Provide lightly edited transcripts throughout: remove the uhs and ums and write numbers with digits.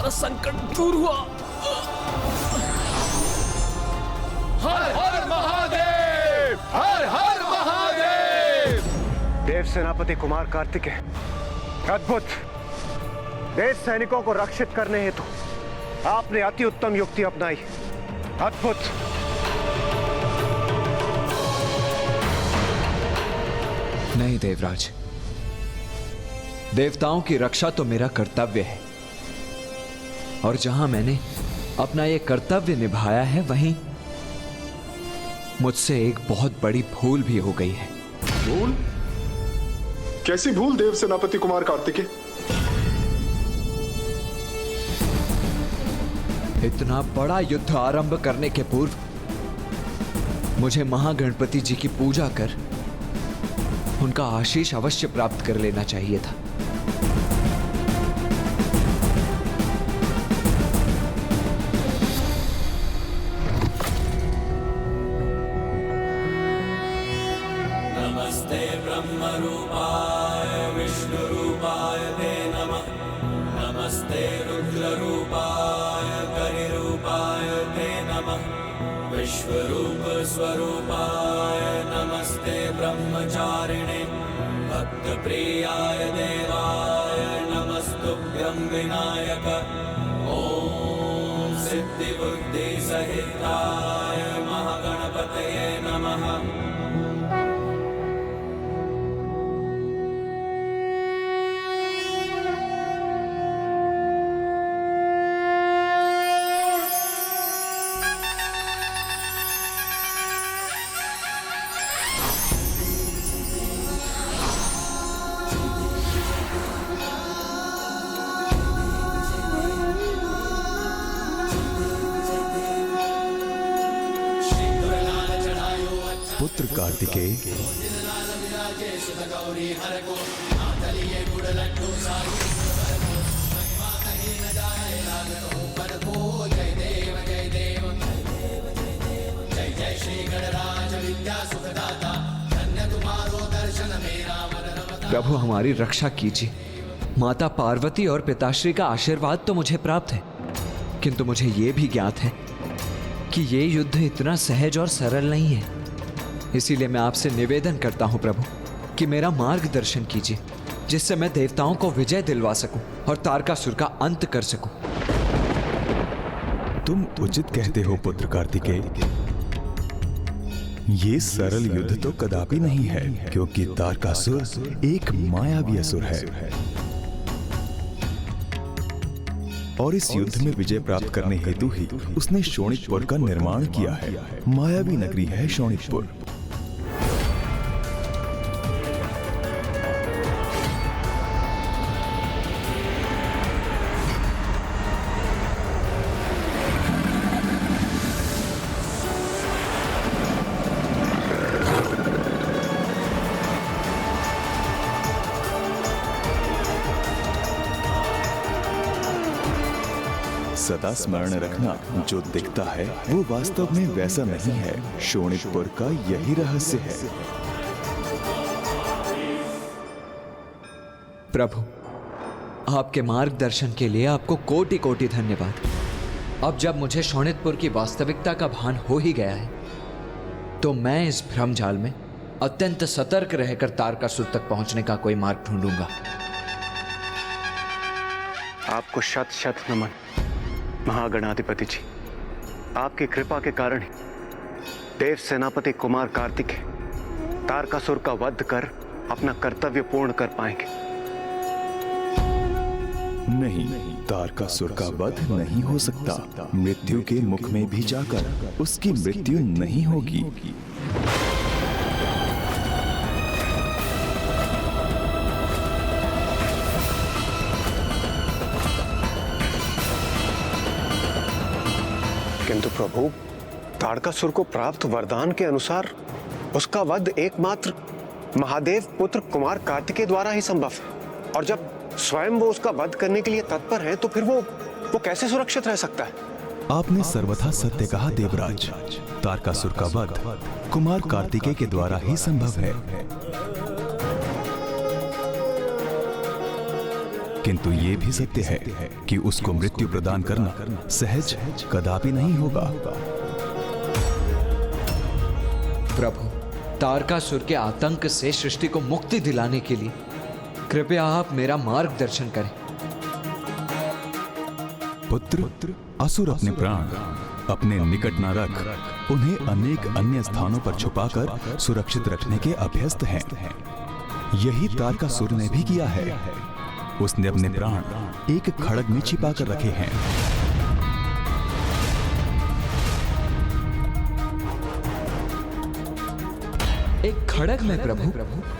सारा संकट दूर हुआ। हर हर महादेव, हर हर महादेव। देव सेनापति कुमार कार्तिकेय, अद्भुत। देश सैनिकों को रक्षित करने हेतु आपने अति उत्तम युक्ति अपनाई। अद्भुत। नहीं देवराज, देवताओं की रक्षा तो मेरा कर्तव्य है, और जहां मैंने अपना यह कर्तव्य निभाया है, वहीं मुझसे एक बहुत बड़ी भूल भी हो गई है। भूल? कैसी भूल देव सेनापति कुमार कार्तिकेय? इतना बड़ा युद्ध आरंभ करने के पूर्व मुझे महागणपति जी की पूजा कर उनका आशीष अवश्य प्राप्त कर लेना चाहिए था। नमस्ते ब्रह्म रूपाय विष्णु रूपाय ते नमः। नमस्ते रुद्र रूपाय करिरूपाय ते नमः। विश्वरूप स्वरूपाय नमस्ते ब्रह्मचारिणे। भक्त प्रियाय देवाय नमस्तुभ्यं विनायक। ओम सिद्धि बुद्धि सहिताय महागणपतये नमः। पुत्र कार्तिकेय, प्रभु हमारी रक्षा कीजिए। माता पार्वती और पिताश्री का आशीर्वाद तो मुझे प्राप्त है, किंतु मुझे यह भी ज्ञात है कि यह युद्ध इतना सहज और सरल नहीं है। इसीलिए मैं आपसे निवेदन करता हूं प्रभु कि मेरा मार्गदर्शन कीजिए, जिससे मैं देवताओं को विजय दिलवा सकूं और तारकासुर का अंत कर सकूं। तुम उचित कहते हो पुत्र कार्तिकेय। ये सरल युद्ध तो कदापि नहीं है, क्योंकि तारकासुर एक मायावी असुर है, और इस युद्ध में विजय प्राप्त करने हेतु ही उसने शोणितपुर का निर्माण किया है। मायावी नगरी है शोणितपुर। सदा स्मरण रखना, जो दिखता है वो वास्तव में वैसा नहीं है। शोणितपुर का यही रहस्य है। प्रभु, आपके मार्गदर्शन के लिए आपको कोटि कोटि धन्यवाद। अब जब मुझे शोणितपुर की वास्तविकता का भान हो ही गया है, तो मैं इस भ्रमजाल में अत्यंत सतर्क रहकर तारकासुर तक पहुंचने का कोई मार्ग ढूंढूंगा। आपको शत शत नमन महागणाधिपति जी। आपकी कृपा के कारण ही देव सेनापति कुमार कार्तिकेय तारकासुर का वध कर अपना कर्तव्य पूर्ण कर पाएंगे। नहीं, तारकासुर का वध नहीं हो सकता। मृत्यु के मुख में भी जाकर उसकी मृत्यु नहीं होगी। किंतु प्रभु, तारकासुर को प्राप्त वरदान के अनुसार उसका वध एकमात्र महादेव पुत्र कुमार कार्तिकेय द्वारा ही संभव है, और जब स्वयं वो उसका वध करने के लिए तत्पर है, तो फिर वो कैसे सुरक्षित रह सकता है? आपने सर्वथा सत्य कहा देवराज। तारकासुर का वध कुमार कार्तिकेय के द्वारा ही संभव है, किंतु ये भी सत्य है कि उसको मृत्यु प्रदान करना सहज कदापि नहीं होगा। प्रभु, तारकासुर के आतंक से सृष्टि को मुक्ति दिलाने के लिए कृपया आप मेरा मार्गदर्शन करें। पुत्र, असुर अपने प्राण अपने निकट न रख, उन्हें अनेक अन्य स्थानों पर छुपाकर सुरक्षित रखने के अभ्यस्त हैं। यही तारकासुर ने भी किया है। उसने अपने प्राण एक खड़ग में छिपा कर रखे हैं। एक खड़ग में प्रभु?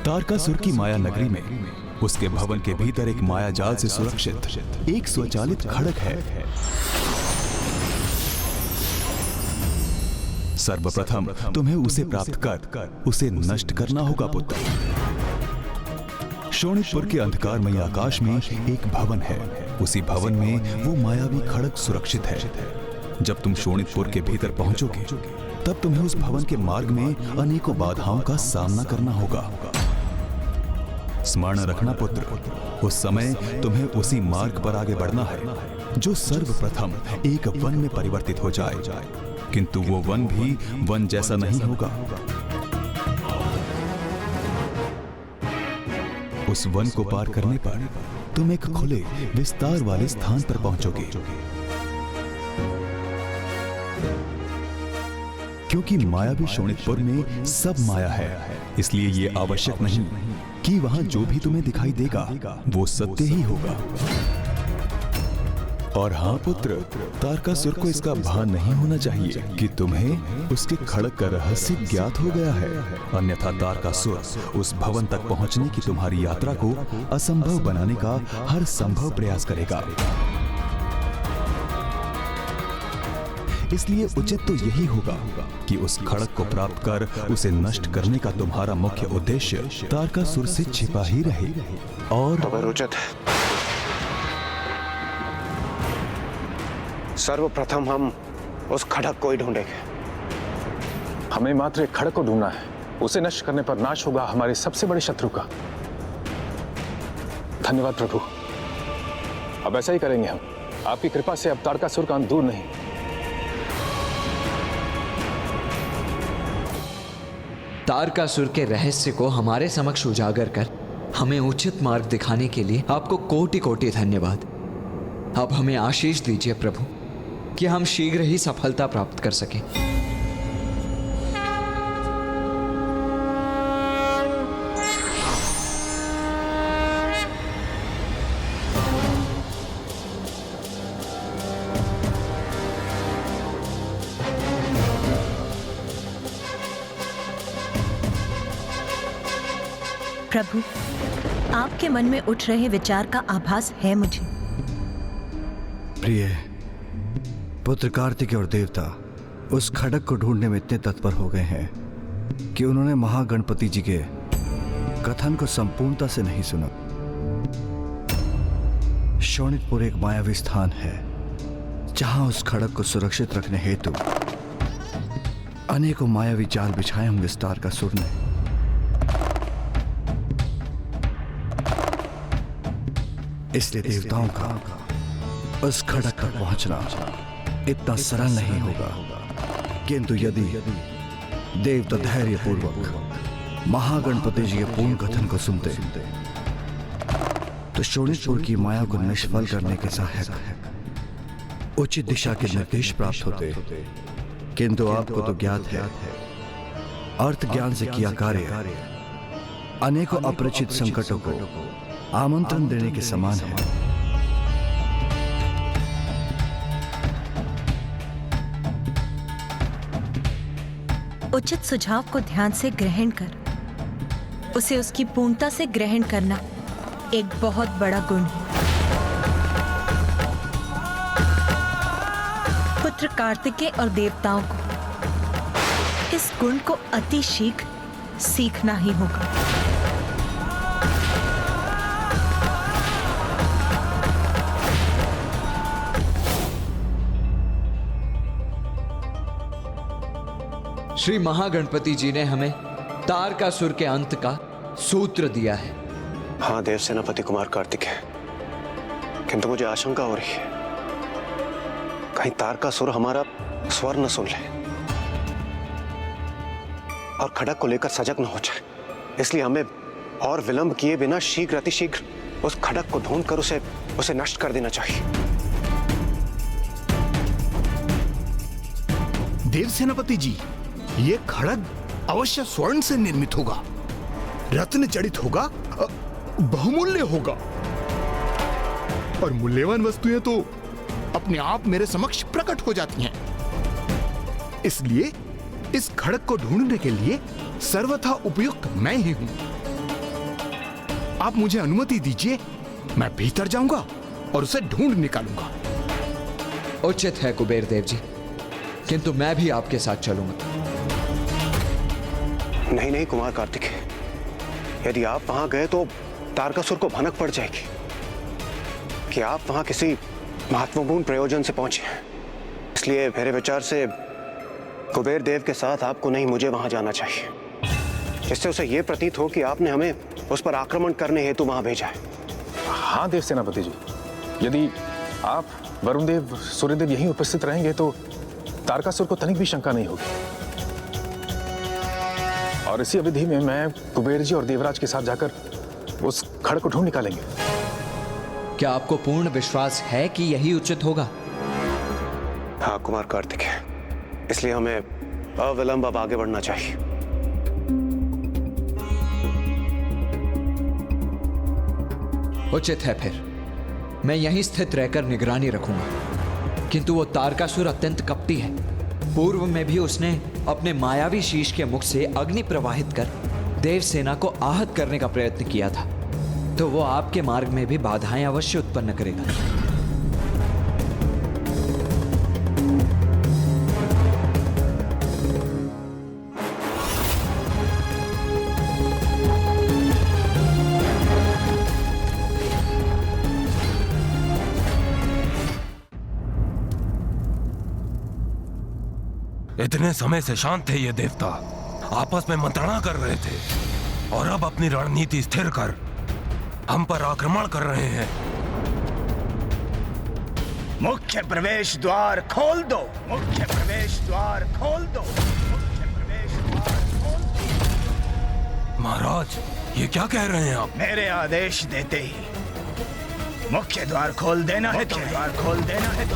तारकासुर की माया नगरी में उसके भवन के भीतर एक माया जाल से सुरक्षित एक स्वचालित खड़ग है। सर्वप्रथम तुम्हें उसे प्राप्त कर उसे नष्ट करना होगा पुत्र। शोणितपुर के अंधकारमय आकाश में एक भवन है। उसी भवन में वो मायावी खड़ग सुरक्षित है। जब तुम शोणितपुर के भीतर पहुंचोगे तब तुम्हें उस भवन के मार्ग में अनेकों बाधाओं का सामना करना होगा। स्मरण रखना पुत्र, उस समय तुम्हें उसी मार्ग पर आगे बढ़ना है जो सर्वप्रथम एक वन में परिवर्तित हो जाए, किंतु वो वन भी वन जैसा नहीं होगा। उस वन को पार करने पर तुम एक खुले विस्तार वाले स्थान पर पहुंचोगे। क्योंकि मायावी शोणितपुर में सब माया है, इसलिए ये आवश्यक नहीं कि वहां जो भी तुम्हें दिखाई देगा वो सत्य ही होगा। और हाँ पुत्र, तारकासुर को इसका भान नहीं होना चाहिए कि तुम्हें उसके खड़ग का रहस्य ज्ञात हो गया है। अन्यथा तारकासुर उस भवन तक पहुंचने की तुम्हारी यात्रा को असंभव बनाने का हर संभव प्रयास करेगा। इसलिए उचित तो यही होगा कि उस खड़ग को प्राप्त कर उसे नष्ट करने का तुम्हारा मुख्य उद्देश्य तारकासुर से छिपा ही रहे। और तो उचित है। सर्वप्रथम हम उस खड़ग को ही ढूंढेंगे। हमें मात्र एक खड़ग को ढूंढना है। उसे नष्ट करने पर नाश होगा हमारे सबसे बड़े शत्रु का। धन्यवाद प्रभु, अब ऐसा ही करेंगे हम। आपकी कृपा से अब तारकासुर का अंत दूर नहीं। तारकासुर के रहस्य को हमारे समक्ष उजागर कर हमें उचित मार्ग दिखाने के लिए आपको कोटि कोटि धन्यवाद। अब हमें आशीष दीजिए प्रभु कि हम शीघ्र ही सफलता प्राप्त कर सकें। प्रभु, आपके मन में उठ रहे विचार का आभास है मुझे। प्रिय पुत्र कार्तिक और देवता उस खड़ग को ढूंढने में इतने तत्पर हो गए हैं कि उन्होंने महागणपति जी के कथन को संपूर्णता से नहीं सुना। शोणितपुर एक मायावी स्थान है जहां उस खड़ग को सुरक्षित रखने हेतु अनेकों मायावी जाल बिछाए होंगे तारकासुर ने। इसलिए देवताओं का उस खड़ग तक पहुंचना इतना सरल नहीं होगा। किंतु यदि देवता धैर्यपूर्वक महागणपति जी के पूर्ण कथन को सुनते तो शोणितपुर की माया को निष्फल करने के सहायक उचित दिशा के निर्देश प्राप्त होते। किंतु आपको तो ज्ञात है, अर्थ ज्ञान से किया कार्य अनेकों अपरिचित संकटों को आमंत्रण देने के समान है। उचित सुझाव को ध्यान से ग्रहण कर उसे उसकी पूर्णता से ग्रहण करना एक बहुत बड़ा गुण है। पुत्र कार्तिकेय और देवताओं को इस गुण को अति शीघ्र सीखना ही होगा। श्री महागणपति जी ने हमें तारकासुर के अंत का सूत्र दिया है। हाँ देव सेनापति कुमार कार्तिकेय, किंतु मुझे आशंका हो रही है, कहीं तारकासुर हमारा स्वर न सुन ले और खड़क को लेकर सजग न हो जाए। इसलिए हमें और विलंब किए बिना शीघ्र अतिशीघ्र उस खड़क को ढूंढकर उसे नष्ट कर देना चाहिए। देव सेनापति जी, ये खड़ग अवश्य स्वर्ण से निर्मित होगा, रत्न जड़ित होगा, बहुमूल्य होगा। और मूल्यवान वस्तुएं तो अपने आप मेरे समक्ष प्रकट हो जाती हैं। इसलिए इस खड़ग को ढूंढने के लिए सर्वथा उपयुक्त मैं ही हूं। आप मुझे अनुमति दीजिए, मैं भीतर जाऊंगा और उसे ढूंढ निकालूंगा। उचित है कुबेर देव जी, किंतु मैं भी आपके साथ चलूंगा। नहीं नहीं कुमार कार्तिकेय, यदि आप वहां गए तो तारकासुर को भनक पड़ जाएगी कि आप वहां किसी महत्वपूर्ण प्रयोजन से पहुंचे हैं। इसलिए मेरे विचार से कुबेर देव के साथ आपको नहीं, मुझे वहां जाना चाहिए, जिससे उसे यह प्रतीत हो कि आपने हमें उस पर आक्रमण करने हेतु वहां भेजा है। हाँ देव सेनापति जी, यदि आप वरुण देव, सूर्यदेव यहीं उपस्थित रहेंगे तो तारकासुर को तनिक भी शंका नहीं होगी। और इसी अवधि में मैं कुबेर जी और देवराज के साथ जाकर उस खड़ग को ढूंढ निकालेंगे। क्या आपको पूर्ण विश्वास है कि यही उचित होगा? हाँ कुमार कार्तिकेय, इसलिए हमें अविलंब अब आगे बढ़ना चाहिए। उचित है, फिर मैं यहीं स्थित रहकर निगरानी रखूंगा। किंतु वो तारकासुर अत्यंत कपटी है। पूर्व में भी उसने अपने मायावी शीश के मुख से अग्नि प्रवाहित कर देवसेना को आहत करने का प्रयत्न किया था, तो वो आपके मार्ग में भी बाधाएं अवश्य उत्पन्न करेगा। इतने समय से शांत थे ये देवता, आपस में मंत्रणा कर रहे थे और अब अपनी रणनीति स्थिर कर हम पर आक्रमण कर रहे हैं। मुख्य प्रवेश द्वार खोल दो, मुख्य प्रवेश द्वार खोल दो, मुख्य प्रवेश द्वार खोल दो। महाराज, ये क्या कह रहे हैं आप? मेरे आदेश देते ही मुख्य द्वार खोल देना है, मुख्य द्वार खोल देना है।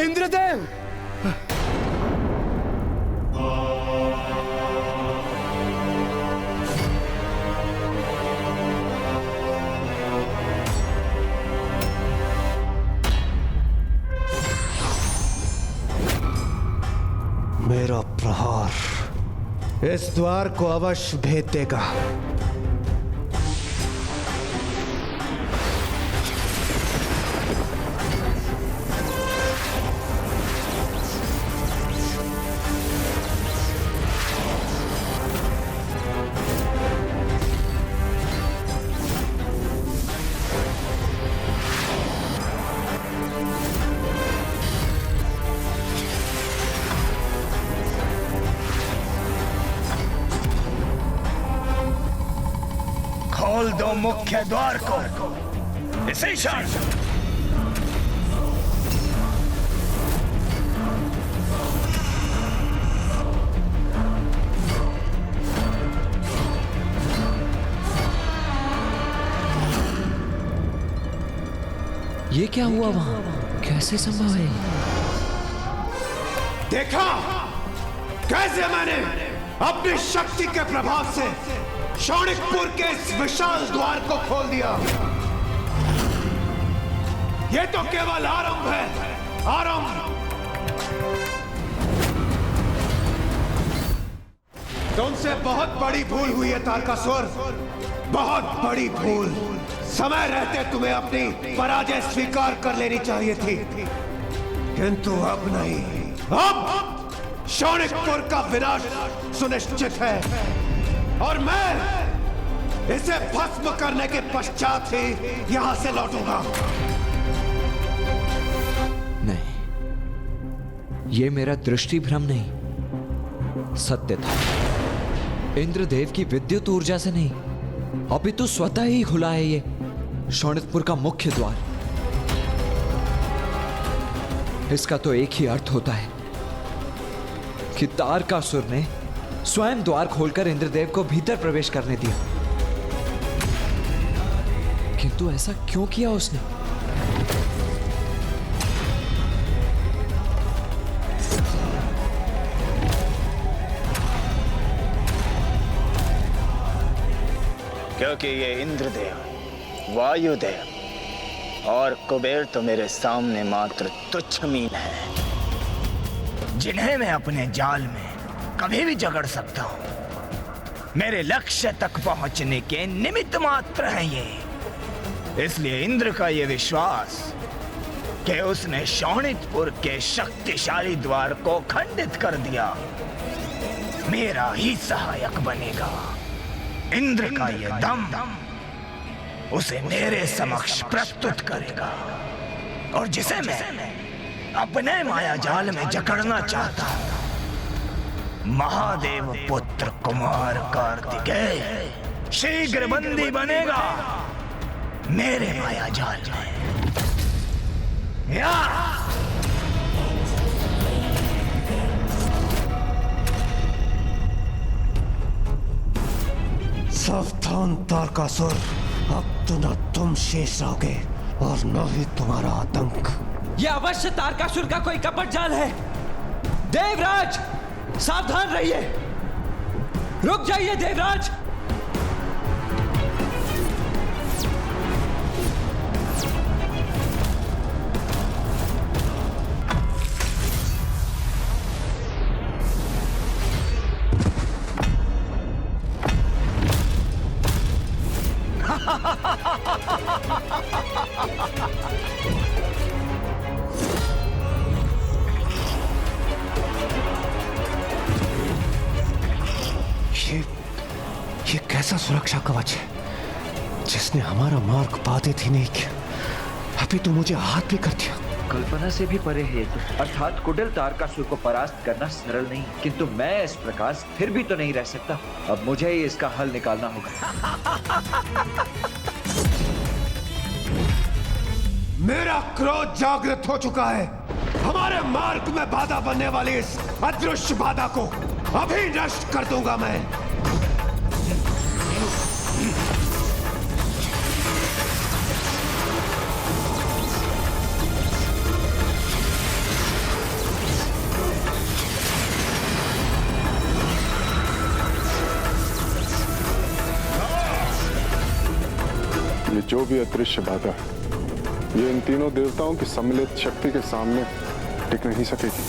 इंद्रदेव, मेरा प्रहार इस द्वार को अवश्य भेद देगा। खोल दो मुख्य द्वार को इसी क्षण। ये क्या हुआ वहां? कैसे संभव है? देखा कैसे मैंने अपनी शक्ति के प्रभाव से शौणिकपुर के इस विशाल द्वार को खोल दिया। ये तो केवल आरंभ है, आरंभ। तुमसे बहुत बड़ी भूल हुई है तारकासुर, बहुत बड़ी भूल। समय रहते तुम्हें अपनी पराजय स्वीकार कर लेनी चाहिए थी, किंतु अब नहीं। अब शौनकपुर का विनाश सुनिश्चित है और मैं इसे भस्म करने के पश्चात ही यहां से लौटूंगा। नहीं, ये मेरा दृष्टिभ्रम नहीं, सत्य था। इंद्रदेव की विद्युत ऊर्जा से नहीं, अपितु स्वतः ही खुला है ये शौनकपुर का मुख्य द्वार। इसका तो एक ही अर्थ होता है कि तारकासुर ने स्वयं द्वार खोलकर इंद्रदेव को भीतर प्रवेश करने दिया। किंतु ऐसा क्यों किया उसने? क्योंकि ये इंद्रदेव, वायुदेव और कुबेर तो मेरे सामने मात्र तुच्छ मीन है, जिन्हें मैं अपने जाल में कभी भी जकड़ सकता हूं। मेरे लक्ष्य तक पहुंचने के निमित्त मात्र हैं ये। इसलिए इंद्र का ये विश्वास कि उसने शौनकपुर के शक्तिशाली द्वार को खंडित कर दिया, मेरा ही सहायक बनेगा। इंद्र का ये दम उसे मेरे समक्ष प्रस्तुत करेगा, और जिसे मैं अपने माया जाल में जकड़ना चाहता हूं, महादेव पुत्र कुमार कार्तिकेय शीघ्र बंदी बनेगा मेरे माया जाल में। या सावधान तारकासुर, अब तो न तुम शेष रहोगे और न ही तुम्हारा आतंक। यह अवश्य तारकासुर का कोई कपट जाल है। देवराज, सावधान रहिए। रुक जाइए देवराज। ये कैसा सुरक्षा कवच है जिसने हमारा मार्ग बाधित ही नहीं किया, अभी तो मुझे हाथ भी कर दिया। कल्पना से भी परे है, अर्थात कुटिल तारकासुर को परास्त करना सरल नहीं, किंतु मैं इस प्रकार फिर भी तो नहीं रह सकता। अब मुझे ही इसका हल निकालना होगा। मेरा क्रोध जागृत हो चुका है। हमारे मार्ग में बाधा बनने वाली इस अदृश्य बाधा को अभी नष्ट कर दूंगा मैं। ये जो भी अदृश्य बाधा है, ये इन तीनों देवताओं की सम्मिलित शक्ति के सामने टिक नहीं सकेगी।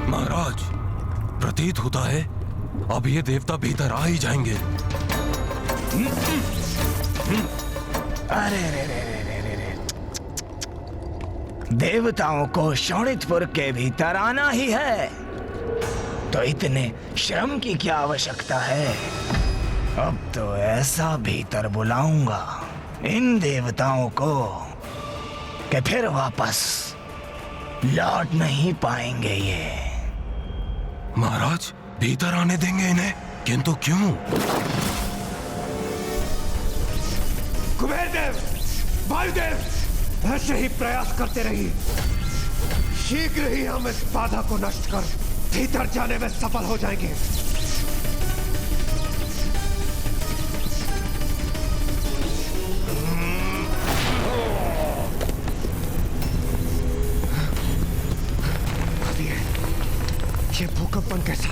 महाराज, प्रतीत होता है अब ये देवता भीतर आ ही जाएंगे। अरे रे रे रे रे रे, देवताओं को शौनकपुर के भीतर आना ही है, तो इतने श्रम की क्या आवश्यकता है। अब तो ऐसा भीतर बुलाऊंगा इन देवताओं को कि फिर वापस लौट नहीं पाएंगे ये। महाराज, भीतर आने देंगे इन्हें, किंतु क्यों? कुबेरदेव, वायुदेव, ऐसे ही प्रयास करते रहिए। शीघ्र ही हम इस बाधा को नष्ट कर भीतर जाने में सफल हो जाएंगे। पागलपन कैसा?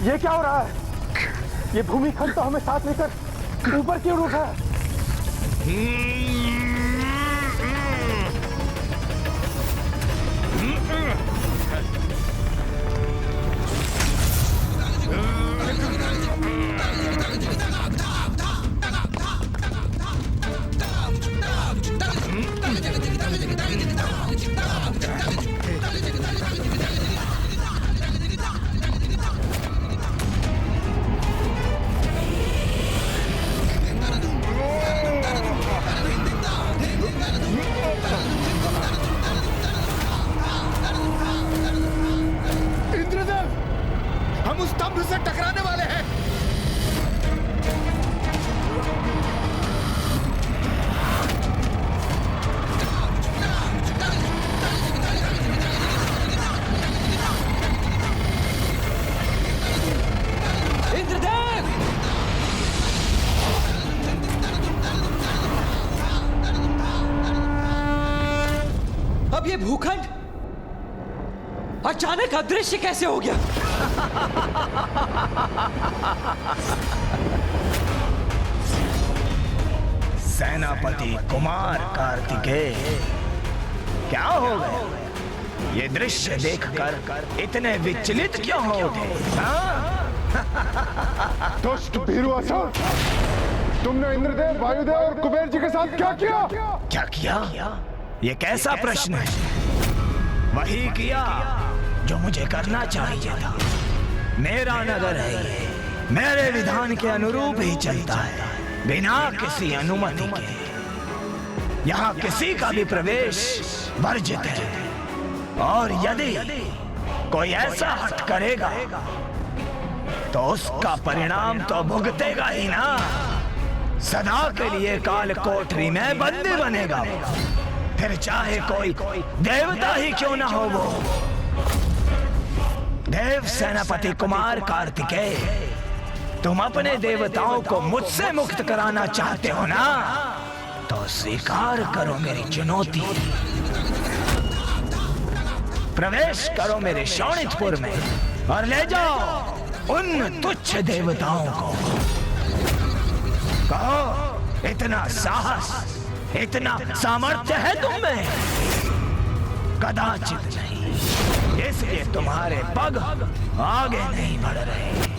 ये क्या हो रहा है? ये भूमिखंड तो हमें साथ लेकर ऊपर क्यों उठा है? ये भूखंड अचानक अदृश्य कैसे हो गया? सेनापति कुमार कार्तिकेय, क्या हो गया? ये दृश्य देखकर इतने विचलित क्यों हो उठे? दुष्ट भीरू असुर, तुमने इंद्रदेव, वायुदेव और कुबेर जी के साथ क्या किया? क्या किया? ये कैसा प्रश्न है? वही किया जो मुझे करना चाहिए था। मेरा नगर है ये, मेरे विधान के अनुरूप ही चलता है, बिना किसी अनुमति के। यहाँ किसी का भी प्रवेश वर्जित है, और यदि कोई ऐसा हट करेगा तो उसका परिणाम तो भुगतेगा ही ना। सदा के लिए काल कोठरी में बंदी बनेगा, फिर चाहे कोई देवता ही क्यों ना हो वो। देव सेनापति कुमार कार्तिकेय, तुम अपने देवताओं को मुझसे मुक्त कराना चाहते हो ना, तो स्वीकार करो मेरी चुनौती। प्रवेश करो मेरे शोणितपुर में और ले जाओ उन तुच्छ देवताओं को। कहो, इतना साहस, इतना सामर्थ्य है तुम में? कदाचित नहीं, इसलिए तुम्हारे पग आगे नहीं बढ़ रहे।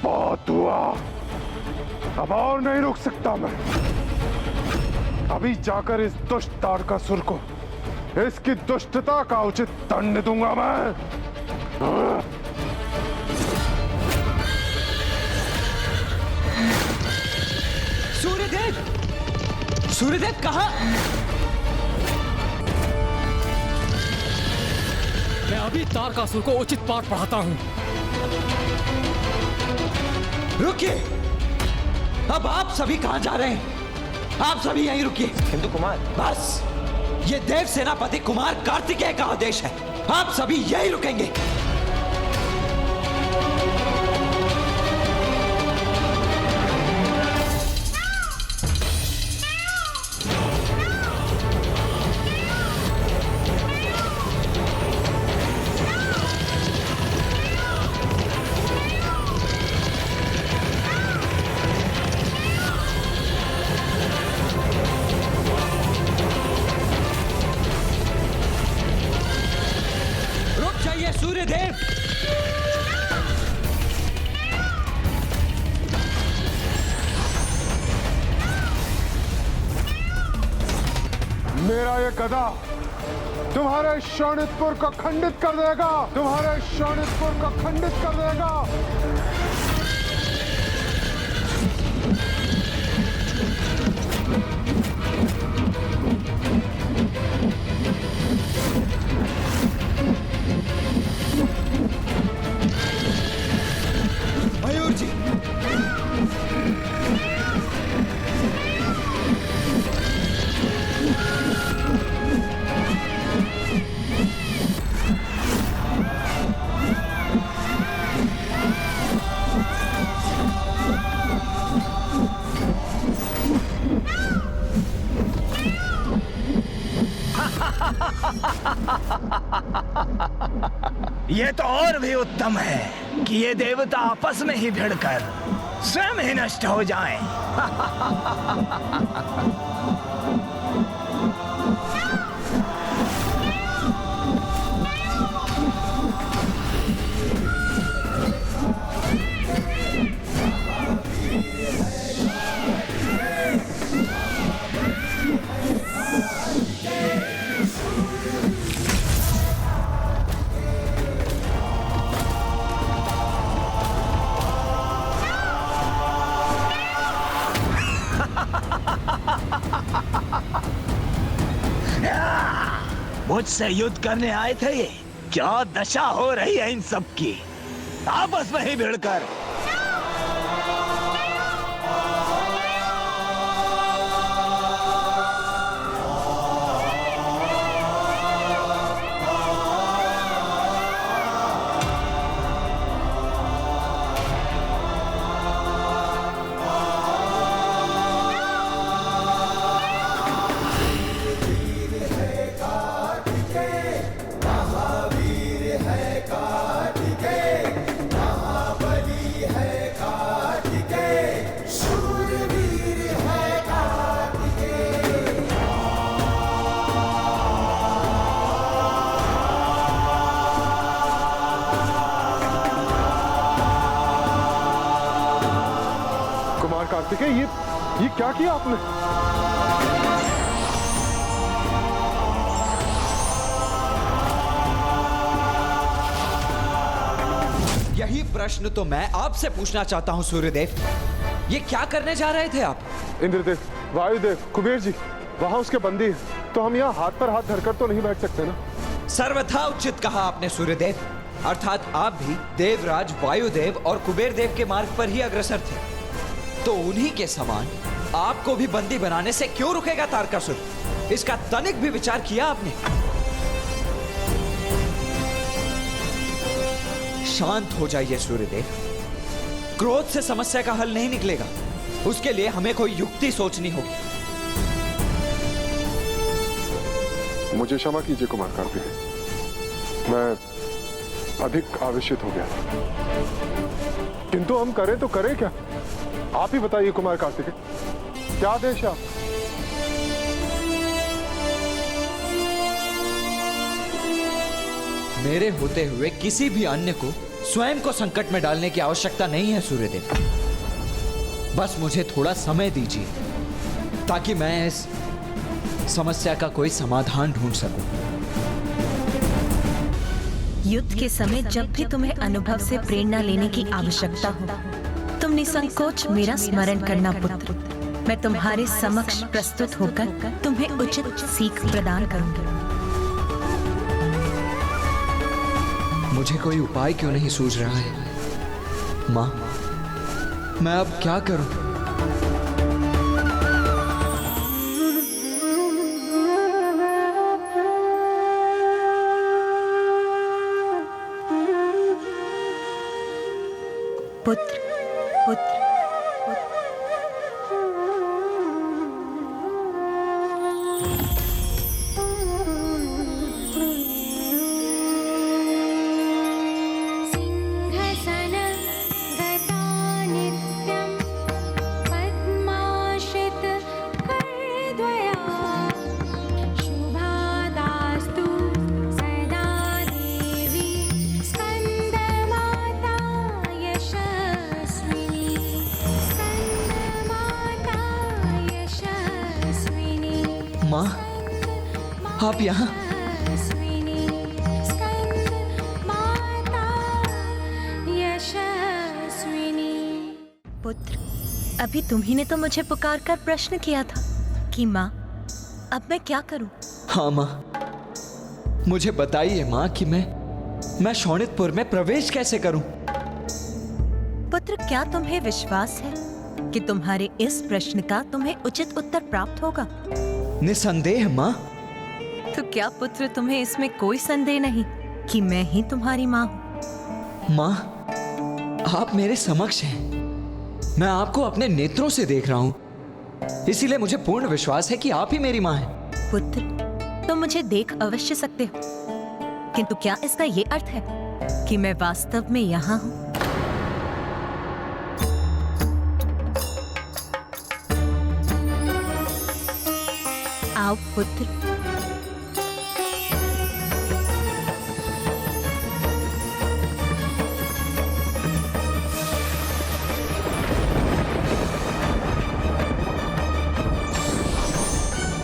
बहुत हुआ, अब और नहीं रुक सकता मैं। अभी जाकर इस दुष्ट तारकासुर को इसकी दुष्टता का उचित दंड दूंगा मैं। सूर्यदेव, सूर्यदेव कहाँ? मैं अभी तारकासुर को उचित पाठ पढ़ाता हूँ। रुकिए, अब आप सभी कहां जा रहे हैं? आप सभी यहीं रुकिए। हिंदू कुमार, बस, ये देव सेनापति कुमार कार्तिकेय का आदेश है, आप सभी यहीं रुकेंगे। सूर्यदेव, मेरा ये गदा तुम्हारे शोणितपुर को खंडित कर देगा, तुम्हारे शोणितपुर को खंडित कर देगा। ये तो और भी उत्तम है कि ये देवता आपस में ही भिड़कर स्वयं ही नष्ट हो जाएं। मुझसे युद्ध करने आए थे ये? क्या दशा हो रही है इन सब की, आपस में ही भिड़कर। कार्तिकेय, ये क्या किया आपने? यही प्रश्न तो मैं आपसे पूछना चाहता हूं सूर्यदेव। ये क्या करने जा रहे थे आप? इंद्रदेव, वायुदेव, कुबेर जी, वहां उसके बंदी है, तो हम यहाँ हाथ पर हाथ धरकर तो नहीं बैठ सकते ना। सर्वथा उचित कहा आपने सूर्यदेव। अर्थात आप भी देवराज वायुदेव और कुबेर देव के मार्ग पर ही अग्रसर थे, तो उन्हीं के समान आपको भी बंदी बनाने से क्यों रुकेगा तारकासुर? इसका तनिक भी विचार किया आपने? शांत हो जाइए सूर्यदेव। क्रोध से समस्या का हल नहीं निकलेगा, उसके लिए हमें कोई युक्ति सोचनी होगी। मुझे क्षमा कीजिए कुमार कार्तिकेय, मैं अधिक आवेशित हो गया, किंतु हम करें तो करें क्या? आप ही बताइए कुमार कार्तिकेय, क्या आदेश है आप? मेरे होते हुए किसी भी अन्य को स्वयं को संकट में डालने की आवश्यकता नहीं है सूर्यदेव। बस मुझे थोड़ा समय दीजिए ताकि मैं इस समस्या का कोई समाधान ढूंढ सकूं। युद्ध के समय जब भी तुम्हें अनुभव से प्रेरणा लेने की आवश्यकता हो, तुम निसंकोच मेरा स्मरण करना पुत्र। मैं तुम्हारे समक्ष प्रस्तुत होकर तुम्हें उचित सीख प्रदान करूंगी। मुझे कोई उपाय क्यों नहीं सूझ रहा है? माँ, मैं अब क्या करूं? पुत्र, पुत्र, माँ, आप यहाँ? पुत्र, अभी तुम्ही ने तो मुझे पुकार कर प्रश्न किया था कि माँ, अब मैं क्या करूं? हाँ माँ, मुझे बताइए माँ कि मैं शोणितपुर में प्रवेश कैसे करूं? पुत्र, क्या तुम्हें विश्वास है कि तुम्हारे इस प्रश्न का तुम्हें उचित उत्तर प्राप्त होगा? निसंदेह माँ। तो क्या पुत्र तुम्हें इसमें कोई संदेह नहीं कि मैं ही तुम्हारी माँ हूँ? माँ, आप मेरे समक्ष हैं। मैं आपको अपने नेत्रों से देख रहा हूँ, इसीलिए मुझे पूर्ण विश्वास है कि आप ही मेरी माँ हैं। पुत्र, तुम मुझे देख अवश्य सकते हो, किंतु क्या इसका ये अर्थ है कि मैं वास्तव में यहाँ हूँ? आओ पुत्र।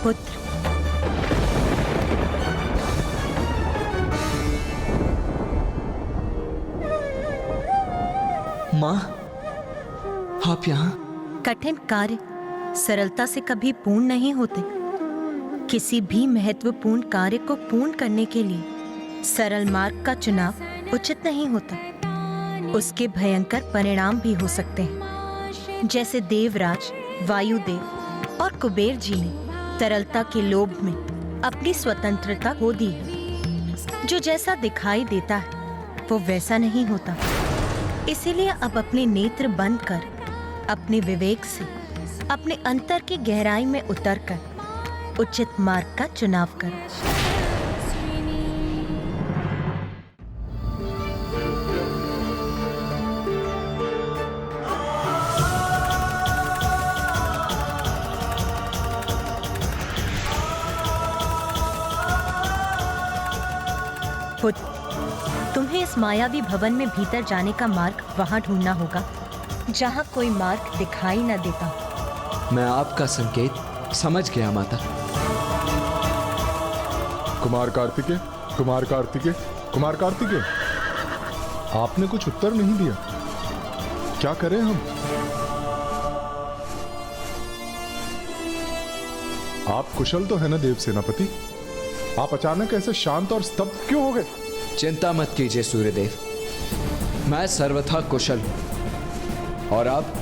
पुत्र, माँ, आप यहाँ? कठिन कार्य सरलता से कभी पूर्ण नहीं होते। किसी भी महत्वपूर्ण कार्य को पूर्ण करने के लिए सरल मार्ग का चुनाव उचित नहीं होता। उसके भयंकर परिणाम भी हो सकते हैं, जैसे देवराज वायुदेव और कुबेर जी ने तरलता के लोभ में अपनी स्वतंत्रता खो दी है। जो जैसा दिखाई देता है वो वैसा नहीं होता। इसीलिए अब अपने नेत्र बंद कर अपने विवेक से अपने अंतर की गहराई में उतरकर उचित मार्ग का चुनाव करो। पुत्र, तुम्हें इस मायावी भवन में भीतर जाने का मार्ग वहां ढूंढना होगा जहां कोई मार्ग दिखाई न देता। मैं आपका संकेत समझ गया माता। कुमार कार्तिकेय, कुमार कार्तिकेय, कुमार कार्तिकेय, आपने कुछ उत्तर नहीं दिया। क्या करें हम? आप कुशल तो है ना देव सेनापति? आप अचानक ऐसे शांत और स्तब्ध क्यों हो गए? चिंता मत कीजिए सूर्यदेव, मैं सर्वथा कुशल हूं और अब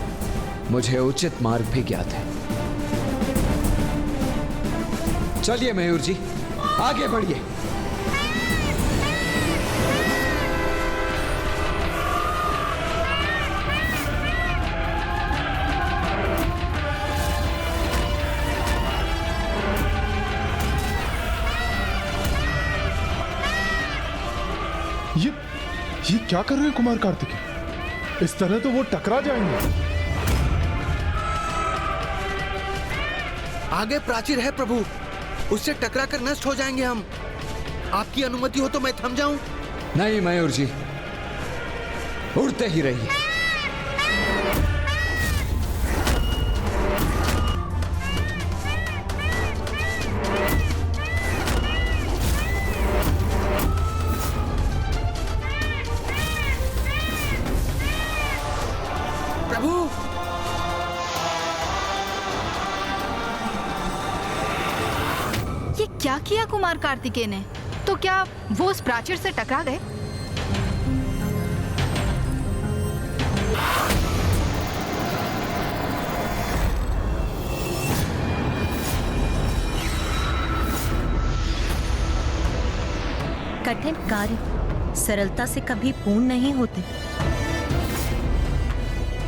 मुझे उचित मार्ग भी ज्ञात है। चलिए मयूर जी, आगे बढ़िए। ये क्या कर रहे हैं कुमार कार्तिकेय? इस तरह तो वो टकरा जाएंगे। आगे प्राचीर है प्रभु, उससे टकरा कर नष्ट हो जाएंगे हम। आपकी अनुमति हो तो मैं थम जाऊं? नहीं मयूर जी, उड़ते ही रहिए। क्या किया कुमार कार्तिकेय ने? तो क्या वो उस प्राचीर से टकरा गए? कठिन कार्य सरलता से कभी पूर्ण नहीं होते।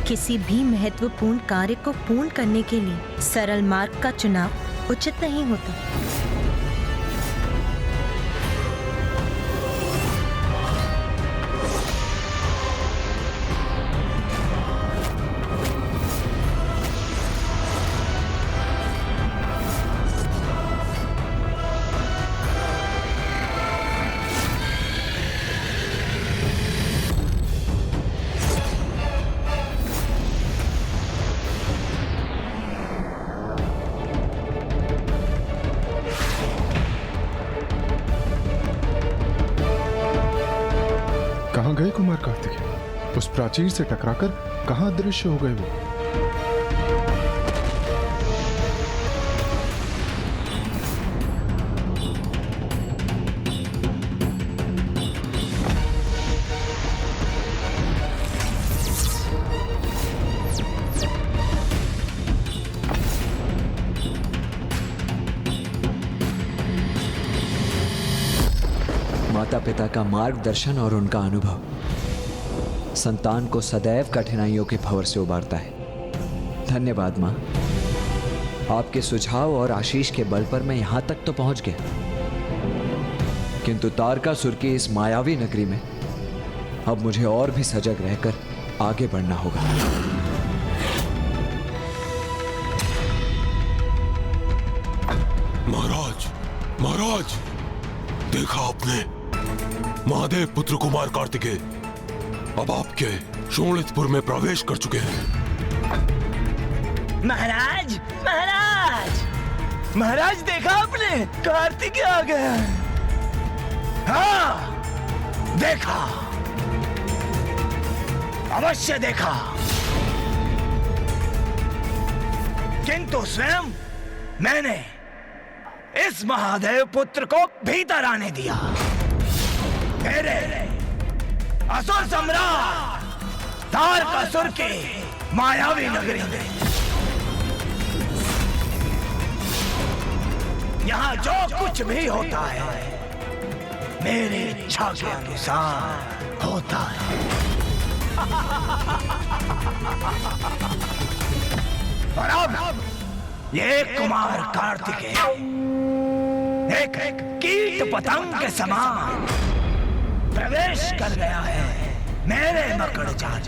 किसी भी महत्वपूर्ण कार्य को पूर्ण करने के लिए सरल मार्ग का चुनाव उचित नहीं होता। कहां गए कुमार कार्तिकेय? उस प्राचीर से टकराकर कहां अदृश्य हो गए वो? माता पिता का मार्गदर्शन और उनका अनुभव संतान को सदैव कठिनाइयों के भंवर से उबारता है। धन्यवाद माँ, आपके सुझाव और आशीष के बल पर मैं यहां तक तो पहुंच गया, किंतु तारकासुर की इस मायावी नगरी में अब मुझे और भी सजग रहकर आगे बढ़ना होगा। महाराज, महाराज, देखा आपने, महादेव पुत्र कुमार कार्तिकेय अब आपके शोणितपुर में प्रवेश कर चुके हैं। महाराज, महाराज, महाराज, देखा आपने, कार्तिकेय आ गया। हाँ, देखा, अवश्य देखा, किंतु स्वयं मैंने इस महादेव पुत्र को भीतर आने दिया। मेरे असुर सम्राट तारकासुर के मायावी नगरी में यहाँ जो कुछ भी होता है मेरी इच्छा के अनुसार होता है। और अब ये कुमार कार्तिकेय एक कीट पतंग के समान प्रवेश कर गया है मेरे मकड़ जाल।